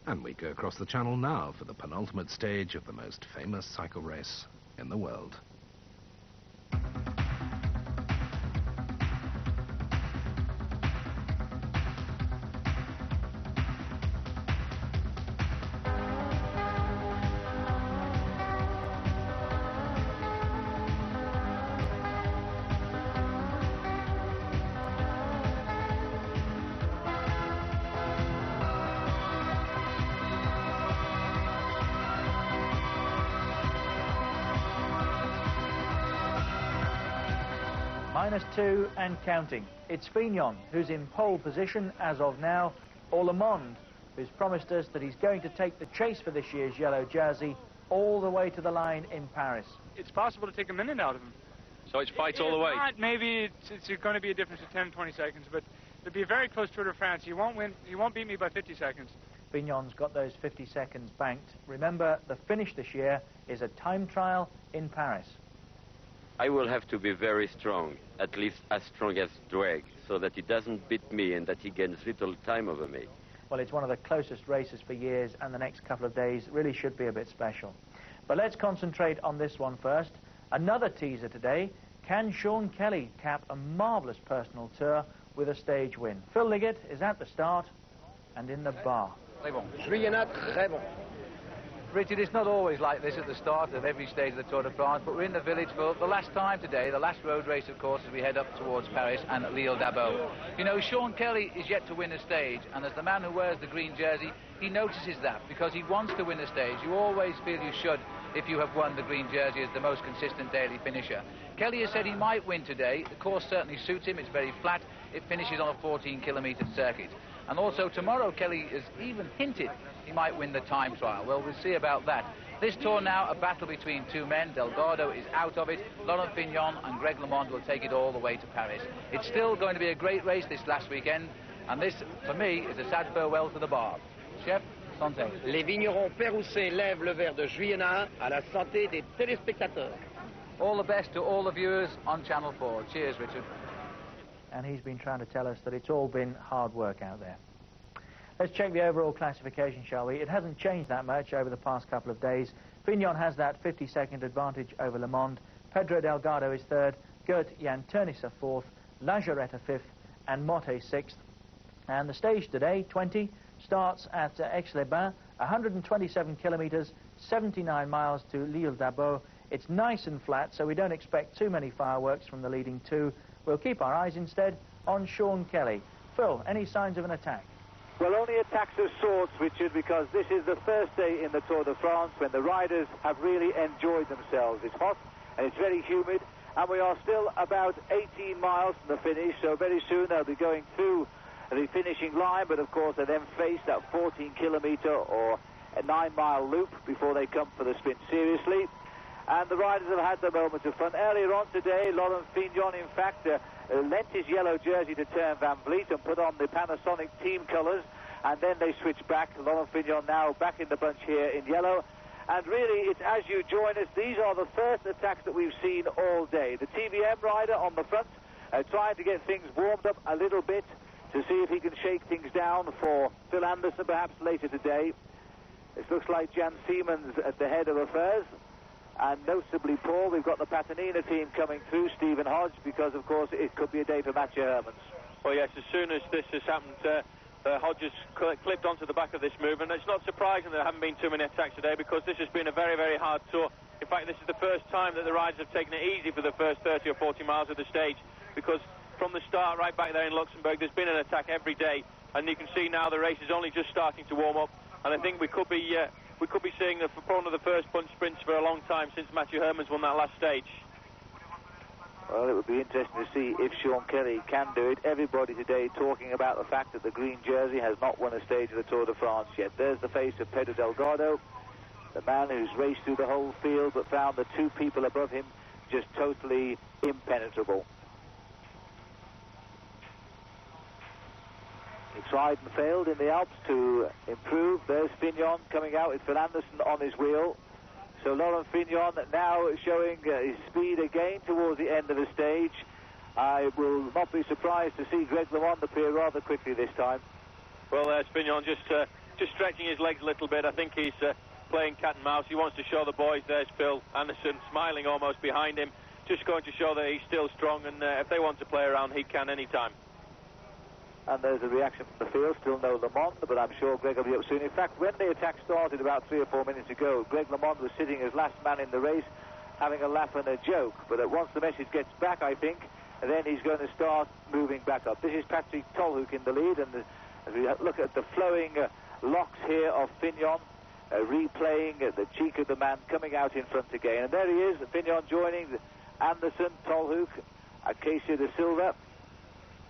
And we go across the channel now for the penultimate stage of the most famous cycle race in the world. -2 and counting. It's Fignon who's in pole position as of now, or Le Monde, who's promised us that he's going to take the chase for this year's yellow jersey all the way to the line in Paris. It's possible to take a minute out of him. So it's fights all the way? Not, maybe it's going to be a difference of 10, 20 seconds, but it'll be a very close Tour de France. He won't win. He won't beat me by 50 seconds. Fignon's got those 50 seconds banked. Remember, the finish this year is a time trial in Paris. I will have to be very strong, at least as strong as Drake, so that he doesn't beat me and that he gains little time over me. Well, it's one of the closest races for years, and the next couple of days really should be a bit special. But let's concentrate on this one first. Another teaser today. Can Sean Kelly cap a marvellous personal tour with a stage win? Phil Liggett is at the start and in the bar. Richard, it's not always like this at the start of every stage of the Tour de France, but we're in the village for the last time today, the last road race, of course, as we head up towards Paris and L'Île-d'Abo. You know, Sean Kelly is yet to win a stage, and as the man who wears the green jersey, he notices that because he wants to win a stage. You always feel you should if you have won the green jersey as the most consistent daily finisher. Kelly has said he might win today. The course certainly suits him. It's very flat. It finishes on a 14-kilometre circuit. And also tomorrow, Kelly has even hinted he might win the time trial. Well, we'll see about that. This Tour now, a battle between two men. Delgado is out of it. Laurent Fignon and Greg LeMond will take it all the way to Paris. It's still going to be a great race this last weekend, and this, for me, is a sad farewell to the bar. Chef, santé. Les vignerons péroussais lèvent le verre de Juliana à la santé des téléspectateurs. All the best to all the viewers on Channel 4. Cheers, Richard. And he's been trying to tell us that it's all been hard work out there. Let's check the overall classification, shall we? It hasn't changed that much over the past couple of days. Fignon has that 50-second advantage over Le Monde. Pedro Delgado is third, Gert Jan Teunisser fourth, Lajaretta fifth, and Motte sixth. And the stage today, 20, starts at Aix-les-Bains, 127 kilometres, 79 miles to L'Île-d'Abo. It's nice and flat, so we don't expect too many fireworks from the leading two. We'll keep our eyes instead on Sean Kelly. Phil, any signs of an attack? Well, only attacks of sorts, Richard, because this is the first day in the Tour de France when the riders have really enjoyed themselves. It's hot and it's very humid, and we are still about 18 miles from the finish, so very soon they'll be going through the finishing line, but of course they then face that 14-kilometre or a 9-mile loop before they come for the sprint seriously. And the riders have had their moments of fun. Earlier on today, Laurent Fignon, in fact, lent his yellow jersey to Teun Van Vliet and put on the Panasonic team colours, and then they switched back. Laurent Fignon now back in the bunch here in yellow. And really, it's as you join us, these are the first attacks that we've seen all day. The TVM rider on the front trying to get things warmed up a little bit to see if he can shake things down for Phil Anderson perhaps later today. It looks like Jan Siemens at the head of affairs. And noticeably, Paul, we've got the Patanina team coming through, Stephen Hodge, because, of course, it could be a day for Mathieu Hermans. Well, yes, as soon as this has happened, Hodge has clipped onto the back of this movement. It's not surprising there haven't been too many attacks today, because this has been a very, very hard tour. In fact, this is the first time that the riders have taken it easy for the first 30 or 40 miles of the stage, because from the start, right back there in Luxembourg, there's been an attack every day, and you can see now the race is only just starting to warm up, and I think we could be seeing one of the first bunch sprints for a long time since Mathieu Hermans won that last stage. Well, it would be interesting to see if Sean Kelly can do it. Everybody today talking about the fact that the green jersey has not won a stage of the Tour de France yet. There's the face of Pedro Delgado, the man who's raced through the whole field but found the two people above him just totally impenetrable. He tried and failed in the Alps to improve. There's Fignon coming out with Phil Anderson on his wheel. So Laurent Fignon now showing his speed again towards the end of the stage. I will not be surprised to see Greg LeMond appear rather quickly this time. Well, there's Fignon just just stretching his legs a little bit. I think he's playing cat and mouse. He wants to show the boys. There's Phil Anderson smiling almost behind him, just going to show that he's still strong, and if they want to play around, he can anytime. And there's a reaction from the field. Still no LeMond, but I'm sure Greg will be up soon. In fact, when the attack started about 3 or 4 minutes ago, Greg LeMond was sitting as last man in the race, having a laugh and a joke. But once the message gets back, I think, then he's going to start moving back up. This is Patrick Tolhoek in the lead, and as we look at the flowing locks here of Fignon, replaying the cheek of the man coming out in front again. And there he is, Fignon joining Anderson, Tolhoek, Acacia de Silva,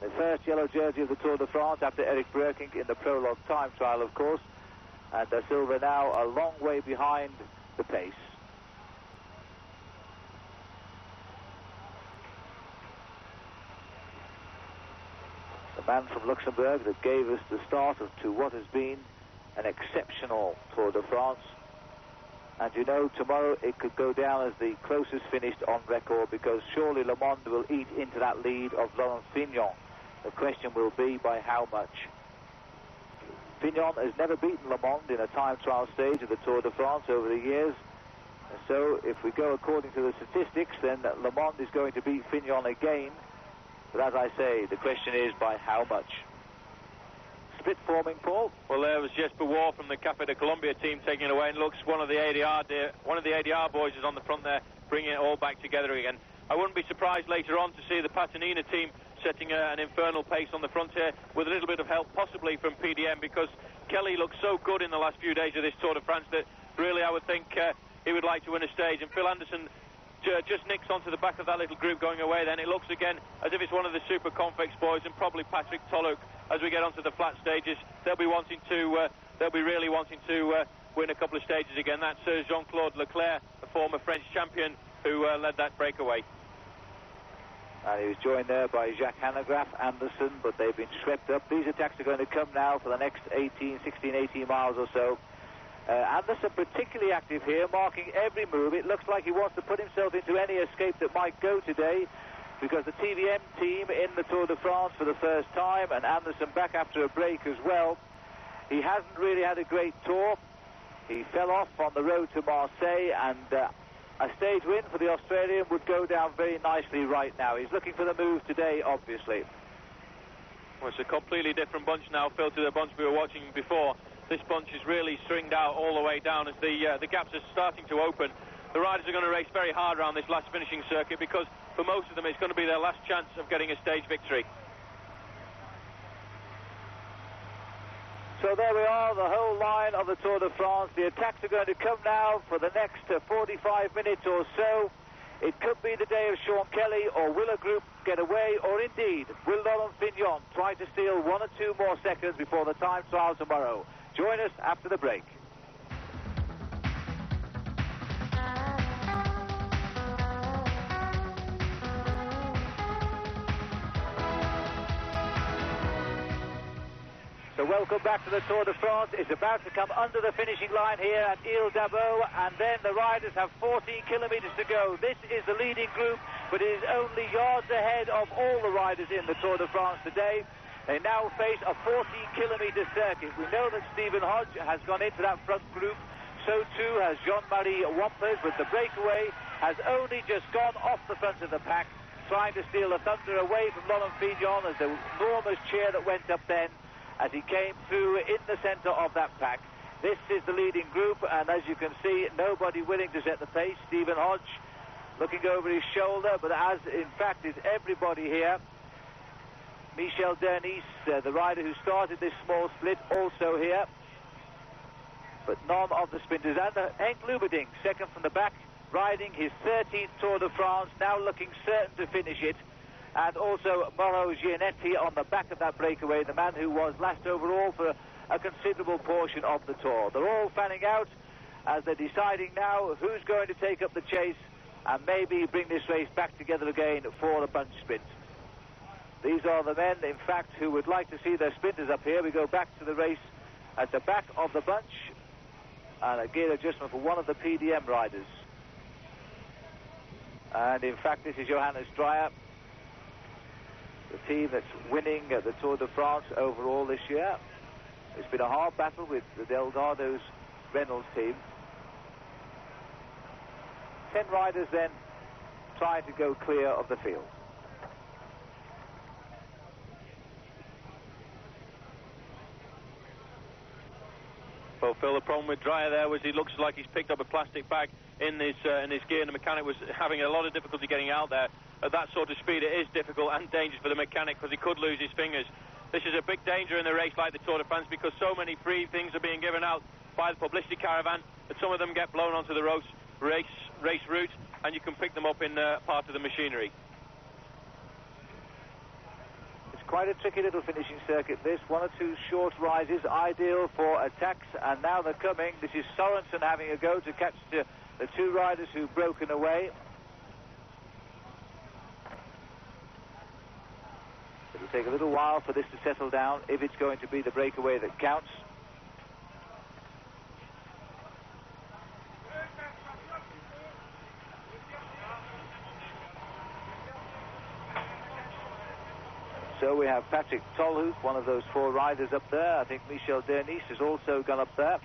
the first yellow jersey of the Tour de France after Eric Breukink in the prologue time trial, of course. And de Silva now a long way behind the pace. The man from Luxembourg that gave us the start to what has been an exceptional Tour de France. And you know, tomorrow it could go down as the closest finished on record, because surely LeMond will eat into that lead of Laurent Fignon. The question will be by how much. Fignon has never beaten LeMond in a time trial stage of the Tour de France over the years. And so if we go according to the statistics, then LeMond is going to beat Fignon again. But as I say, the question is by how much. Split forming, Paul. Well, there was Jesper Waugh from the Café de Colombia team taking it away, and looks one of the ADR boys is on the front there, bringing it all back together again. I wouldn't be surprised later on to see the Patanina team setting an infernal pace on the front here, with a little bit of help possibly from PDM, because Kelly looked so good in the last few days of this Tour de France that really I would think he would like to win a stage. And Phil Anderson just nicks onto the back of that little group going away. Then it looks again as if it's one of the Super Confex boys, and probably Patrick Tolhoek as we get onto the flat stages. They'll be really wanting to win a couple of stages again. That's Jean-Claude Leclerc, the former French champion, who led that breakaway. And he was joined there by Jacques Hanegraaff, Anderson, but they've been swept up. These attacks are going to come now for the next 16, 18 miles or so. Anderson particularly active here, marking every move. It looks like he wants to put himself into any escape that might go today, because the TVM team in the Tour de France for the first time, and Anderson back after a break as well. He hasn't really had a great tour. He fell off on the road to Marseille, and a stage win for the Australian would go down very nicely right now. He's looking for the move today, obviously. Well, it's a completely different bunch now, Phil, to the bunch we were watching before. This bunch is really stringed out all the way down as the gaps are starting to open. The riders are going to race very hard around this last finishing circuit, because for most of them it's going to be their last chance of getting a stage victory. So there we are, the whole line of the Tour de France. The attacks are going to come now for the next 45 minutes or so. It could be the day of Sean Kelly, or will a group get away, or indeed, will Laurent Fignon try to steal 1 or 2 more seconds before the time trial tomorrow? Join us after the break. So welcome back to the Tour de France. It's about to come under the finishing line here at Aix-les-Bains, and then the riders have 14 kilometres to go. This is the leading group, but it is only yards ahead of all the riders in the Tour de France today. They now face a 14-kilometre circuit. We know that Stephen Hodge has gone into that front group. So too has Jean-Marie Wampers, but the breakaway has only just gone off the front of the pack, trying to steal the thunder away from Laurent Fignon, as the enormous cheer that went up then as he came through in the centre of that pack. This is the leading group, and as you can see, nobody willing to set the pace. Stephen Hodge looking over his shoulder, but as in fact is everybody here. Michel Dernice, the rider who started this small split, also here. But none of the sprinters. And Henk Lubeding, second from the back, riding his 13th Tour de France, now looking certain to finish it. And also Mauro Gianetti on the back of that breakaway, the man who was last overall for a considerable portion of the Tour. They're all fanning out as they're deciding now who's going to take up the chase and maybe bring this race back together again for the bunch sprint. These are the men, in fact, who would like to see their sprinters up here. We go back to the race at the back of the bunch, and a gear adjustment for one of the PDM riders. And in fact, this is Johannes Dreyer, the team that's winning the Tour de France overall this year. It's been a hard battle with the Delgado's Reynolds team. 10 riders then trying to go clear of the field. Well, Phil, the problem with Dreyer there was he looks like he's picked up a plastic bag in his gear, and the mechanic was having a lot of difficulty getting out there. At that sort of speed, it is difficult and dangerous for the mechanic because he could lose his fingers. This is a big danger in a race like the Tour de France because so many free things are being given out by the publicity caravan that some of them get blown onto the race route, and you can pick them up in part of the machinery. Quite a tricky little finishing circuit, this. One or two short rises, ideal for attacks, and now they're coming. This is Sorensen having a go to catch the two riders who've broken away. It'll take a little while for this to settle down, if it's going to be the breakaway that counts. So we have Patrick Tolhoek, one of those four riders up there. I think Michel Dernice has also gone up there.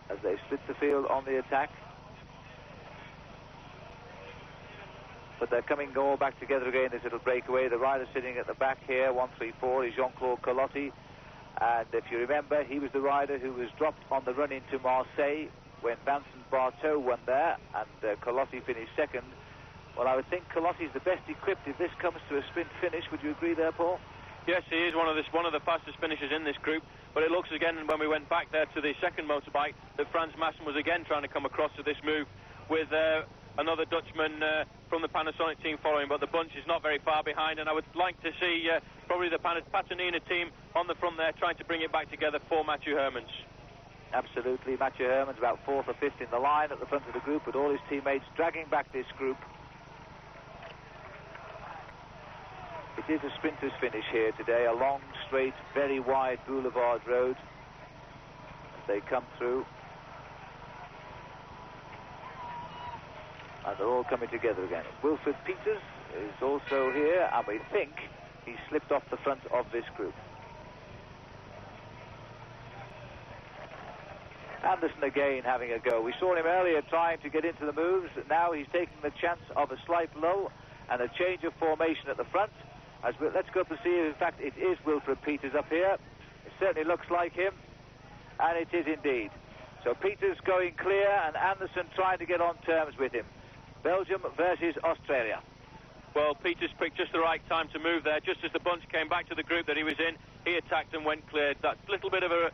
As they split the field on the attack. But they're coming all back together again, this little breakaway. The rider sitting at the back here, 134, is Jean-Claude Colotti. And if you remember, he was the rider who was dropped on the run into Marseille when Vincent Barteau won there, and Colotti finished second. Well, I would think Colotti's the best equipped if this comes to a sprint finish. Would you agree there, Paul? Yes, he is one of the fastest finishers in this group. But it looks again, when we went back there to the second motorbike, that Frans Maassen was again trying to come across to this move with another Dutchman from the Panasonic team following. But the bunch is not very far behind, and I would like to see probably the Patanina team on the front there trying to bring it back together for Mathieu Hermans. Absolutely. Mathieu Hermans about 4th or 5th in the line at the front of the group, with all his teammates dragging back this group. It is a sprinter's finish here today, a long, straight, very wide boulevard road as they come through. And they're all coming together again. Wilfred Peters is also here, and we think he slipped off the front of this group. Anderson again having a go. We saw him earlier trying to get into the moves. Now he's taking the chance of a slight lull and a change of formation at the front. Let's go up and see if, in fact, it is Wilfred Peters up here. It certainly looks like him, and it is indeed. So Peters going clear, and Anderson trying to get on terms with him. Belgium versus Australia. Well, Peters picked just the right time to move there. Just as the bunch came back to the group that he was in, he attacked and went clear. That little bit of a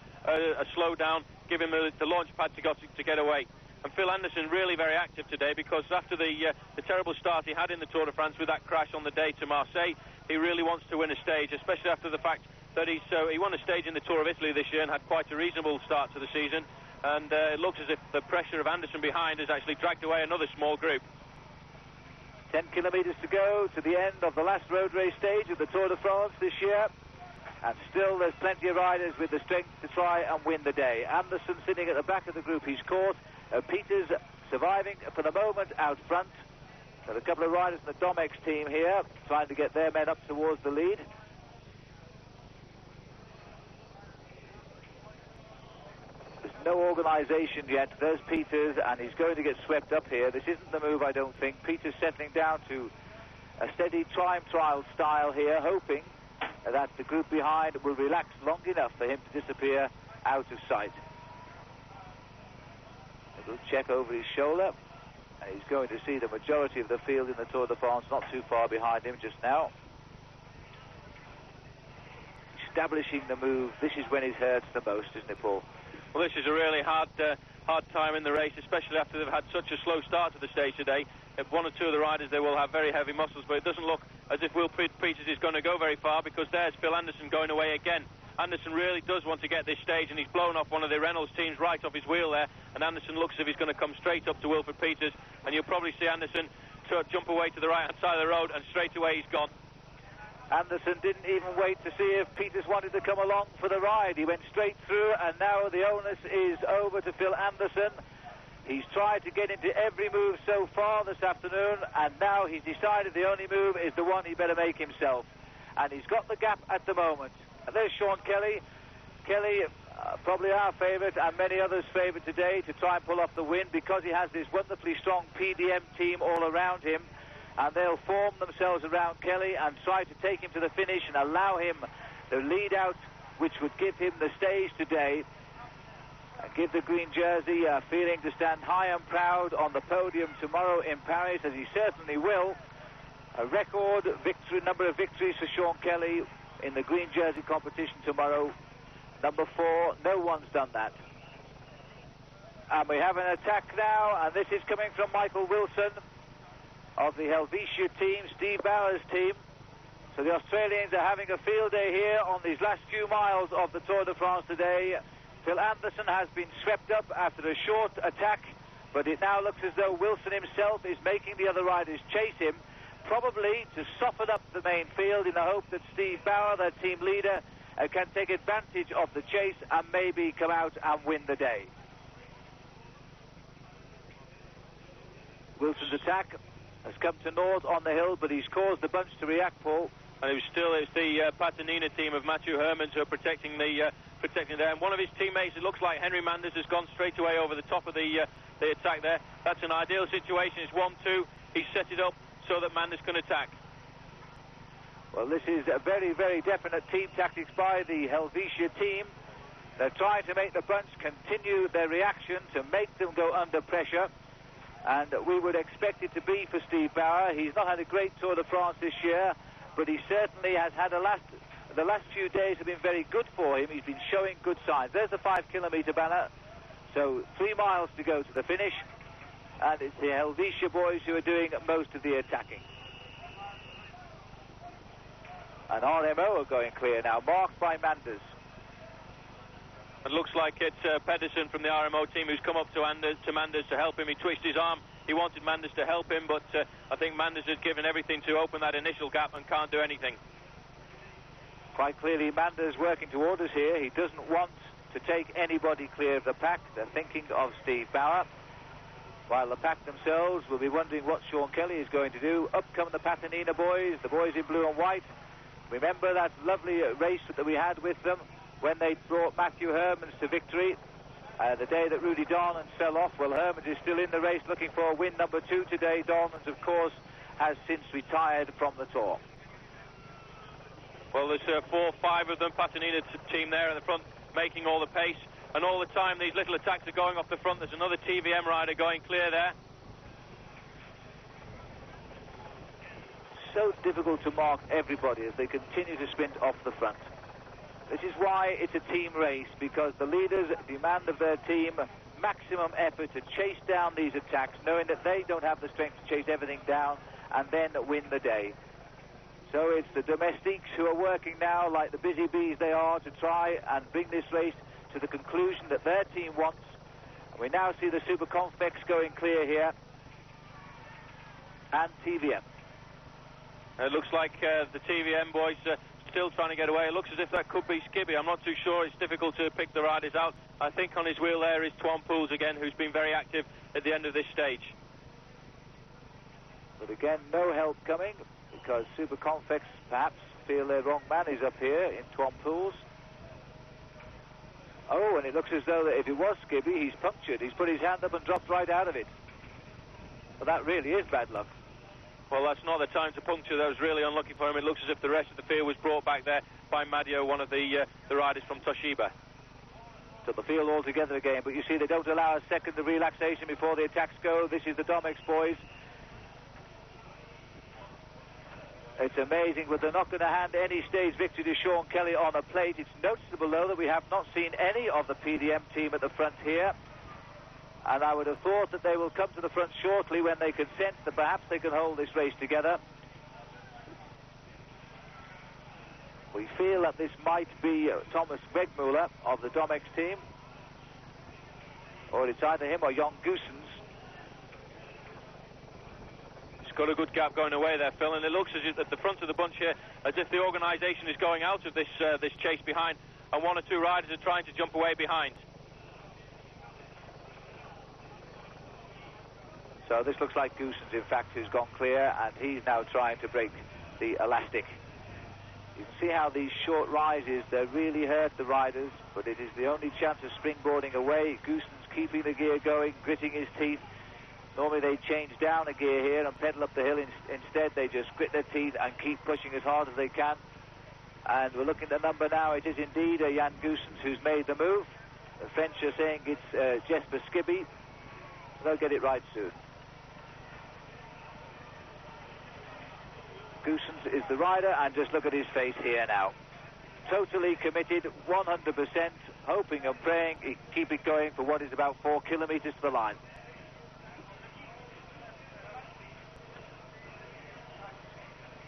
slowdown, give him the launch pad to get away. And Phil Anderson really very active today, because after the terrible start he had in the Tour de France with that crash on the day to Marseille, he really wants to win a stage, especially after the fact that he won a stage in the Tour of Italy this year and had quite a reasonable start to the season. And it looks as if the pressure of Anderson behind has actually dragged away another small group. 10 kilometres to go to the end of the last road race stage of the Tour de France this year. And still there's plenty of riders with the strength to try and win the day. Anderson sitting at the back of the group he's caught. Peters surviving for the moment out front. Got a couple of riders in the Domex team here trying to get their men up towards the lead. There's no organisation yet. There's Peters, and he's going to get swept up here. This isn't the move, I don't think. Peters settling down to a steady time trial style here, hoping that the group behind will relax long enough for him to disappear out of sight. A little check over his shoulder, and he's going to see the majority of the field in the Tour de France not too far behind him just now. Establishing the move, this is when it hurts the most, isn't it, Paul? Well, this is a really hard time in the race, especially after they've had such a slow start to the stage today. If one or two of the riders, they will have very heavy muscles, but it doesn't look as if Will Peters is going to go very far, because there's Phil Anderson going away again. Anderson really does want to get this stage, and he's blown off one of the Reynolds teams right off his wheel there, and Anderson looks as if he's going to come straight up to Wilfred Peters, and you'll probably see Anderson jump away to the right-hand side of the road, and straight away he's gone. Anderson didn't even wait to see if Peters wanted to come along for the ride. He went straight through, and now the onus is over to Phil Anderson. He's tried to get into every move so far this afternoon, and now he's decided the only move is the one he better make himself. and he's got the gap at the moment. And there's Sean Kelly. Kelly, probably our favourite and many others' favourite today to try and pull off the win because he has this wonderfully strong PDM team all around him, and they'll form themselves around Kelly and try to take him to the finish and allow him the lead out, which would give him the stage today and give the green jersey a feeling to stand high and proud on the podium tomorrow in Paris, as he certainly will. A record number of victories for Sean Kelly in the green jersey competition tomorrow. Number 4, no one's done that. And we have an attack now, and this is coming from Michael Wilson of the Helvetia team, Steve Bauer's team. So the Australians are having a field day here on these last few miles of the Tour de France today. Phil Anderson has been swept up after a short attack, but it now looks as though Wilson himself is making the other riders chase him, probably to soften up the main field in the hope that Steve Bauer, their team leader, can take advantage of the chase and maybe come out and win the day. Wilson's attack has come to naught on the hill, but he's caused the bunch to react, Paul. And it's the Patanina team of Matthew Hermans who are protecting there. And one of his teammates, it looks like Henry Manders, has gone straight away over the top of the attack there. That's an ideal situation. It's 1-2. He's set it up so that Manders can attack. Well, this is a very, very definite team tactics by the Helvetia team. They're trying to make the bunch continue their reaction, to make them go under pressure. And we would expect it to be for Steve Bauer. He's not had a great Tour de France this year, but he certainly has had the last few days have been very good for him. He's been showing good signs. There's the 5-kilometre banner. So 3 miles to go to the finish. And it's the Helvetia boys who are doing most of the attacking. And RMO are going clear now, marked by Manders. It looks like it's Pedersen from the RMO team who's come up to Manders to help him. He twisted his arm. He wanted Manders to help him, but I think Manders has given everything to open that initial gap and can't do anything. Quite clearly, Manders working towards us here. He doesn't want to take anybody clear of the pack. They're thinking of Steve Bauer, while the pack themselves will be wondering what Sean Kelly is going to do. Up come the Patanina boys, the boys in blue and white. Remember that lovely race that we had with them when they brought Matthew Hermans to victory, the day that Rudy Darlans fell off. Well, Hermans is still in the race looking for win number 2 today. Darlans, of course, has since retired from the Tour. Well, there's 4 or 5 of them, Patanina team there in the front, making all the pace. And all the time these little attacks are going off the front. There's another TVM rider going clear there. So difficult to mark everybody as they continue to sprint off the front. This is why it's a team race, because the leaders demand of their team maximum effort to chase down these attacks, knowing that they don't have the strength to chase everything down and then win the day. So it's the domestiques who are working now like the busy bees they are to try and bring this race to the conclusion that their team wants. We now see the Super Convex going clear here, and TVM. It looks like the TVM boys still trying to get away. It looks as if that could be Skibby. I'm not too sure. It's difficult to pick the riders out. I think on his wheel there is Twan Pools again, who's been very active at the end of this stage. But again, no help coming, because Super Convex perhaps feel their wrong man is up here in Twan Pools. Oh, and it looks as though that if it was Skibby, he's punctured. He's put his hand up and dropped right out of it. Well, that really is bad luck. Well, that's not the time to puncture. That was really unlucky for him. It looks as if the rest of the field was brought back there by Madio, one of the riders from Toshiba. So the field all together again. But you see, they don't allow a second of relaxation before the attacks go. This is the Domex boys. It's amazing, but they're not going to hand any stage victory to Sean Kelly on a plate. It's noticeable, though, that we have not seen any of the PDM team at the front here. And I would have thought that they will come to the front shortly when they can sense that perhaps they can hold this race together. We feel that this might be Thomas Wegmuller of the Domex team. Or it's either him or Jon Goossens. It's got a good gap going away there, Phil, and it looks as if at the front of the bunch here, as if the organisation is going out of this chase behind, and 1 or 2 riders are trying to jump away behind. So this looks like Goossens, in fact, who's gone clear, and he's now trying to break the elastic. You can see how these short rises, they really hurt the riders, but it is the only chance of springboarding away. Gooson's keeping the gear going, gritting his teeth. Normally they change down a gear here and pedal up the hill. Instead, they just grit their teeth and keep pushing as hard as they can. And we're looking at the number now. It is indeed Jan Goosens who's made the move. The French are saying it's Jesper Skibby. They'll get it right soon. Goosens is the rider, and just look at his face here now. Totally committed, 100%, hoping and praying he can keep it going for what is about 4 kilometres to the line.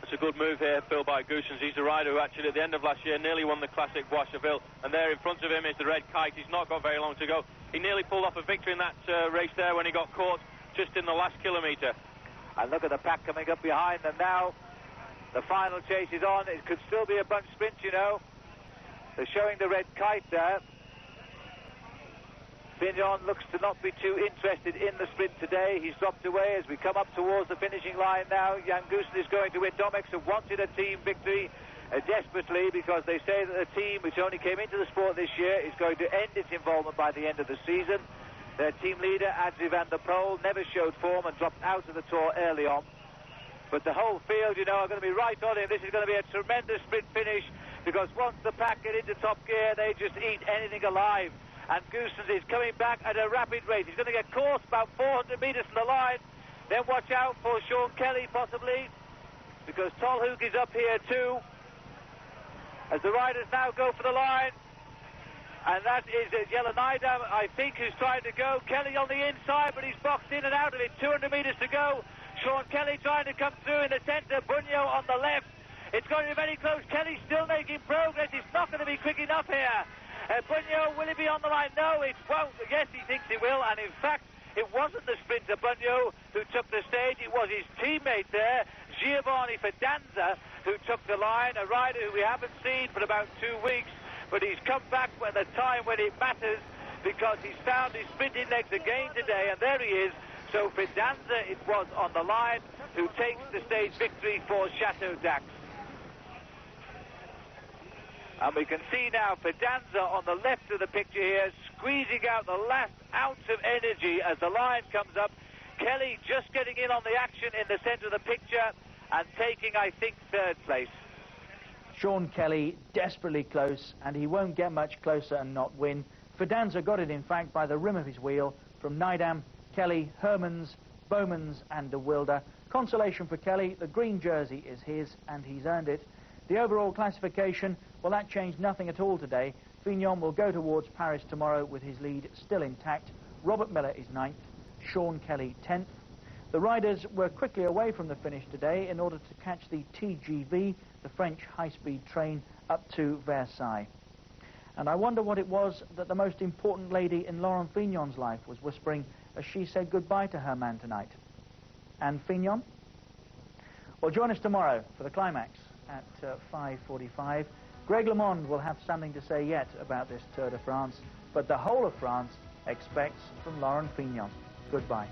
It's a good move here, Phil, by Goosens. He's the rider who actually at the end of last year nearly won the Classic Bois Cheville, and there in front of him is the Red Kite. He's not got very long to go. He nearly pulled off a victory in that race there when he got caught just in the last kilometre. And look at the pack coming up behind them now. The final chase is on. It could still be a bunch sprint, you know. They're showing the Red Kite there. Fignon looks to not be too interested in the sprint today. He's dropped away as we come up towards the finishing line now. Jan Goosen is going to win. Domex have wanted a team victory desperately, because they say that the team which only came into the sport this year is going to end its involvement by the end of the season. Their team leader, Adrie van der Poel, never showed form and dropped out of the Tour early on. But the whole field, you know, are going to be right on him. This is going to be a tremendous sprint finish, because once the pack get into top gear, they just eat anything alive. And Goosens is coming back at a rapid rate. He's going to get caught about 400 metres from the line. Then watch out for Sean Kelly, possibly, because Tolhoek is up here too. As the riders now go for the line. And that is Jelle Nijdam, I think, who's trying to go. Kelly on the inside, but he's boxed in and out of it. 200 metres to go. Sean Kelly trying to come through in the centre. Bunyo on the left. It's going to be very close. Kelly still making progress. It's not going to be quick enough here. Bunyo, will he be on the line? No, it won't. Yes, he thinks he will. And in fact, it wasn't the sprinter Bunyo who took the stage. It was his teammate there, Giovanni Fidanza, who took the line. A rider who we haven't seen for about 2 weeks. But he's come back at the time when it matters, because he's found his sprinting legs again today, and there he is. So Fidanza it was on the line, who takes the stage victory for Chateau d'Aix. And we can see now Fidanza on the left of the picture here, squeezing out the last ounce of energy as the line comes up. Kelly just getting in on the action in the centre of the picture and taking, I think, 3rd place. Sean Kelly desperately close, and he won't get much closer and not win. Fidanza got it, in fact, by the rim of his wheel from Nijdam, Kelly, Hermans, Bowmans and de Wilde. Consolation for Kelly, the green jersey is his and he's earned it. The overall classification, well, that changed nothing at all today. Fignon will go towards Paris tomorrow with his lead still intact. Robert Miller is 9th, Sean Kelly 10th. The riders were quickly away from the finish today in order to catch the TGV, the French high-speed train, up to Versailles. And I wonder what it was that the most important lady in Laurent Fignon's life was whispering as she said goodbye to her man tonight. And Fignon? Well, join us tomorrow for the climax at 5:45. Greg LeMond will have something to say yet about this Tour de France, but the whole of France expects from Laurent Fignon. Goodbye.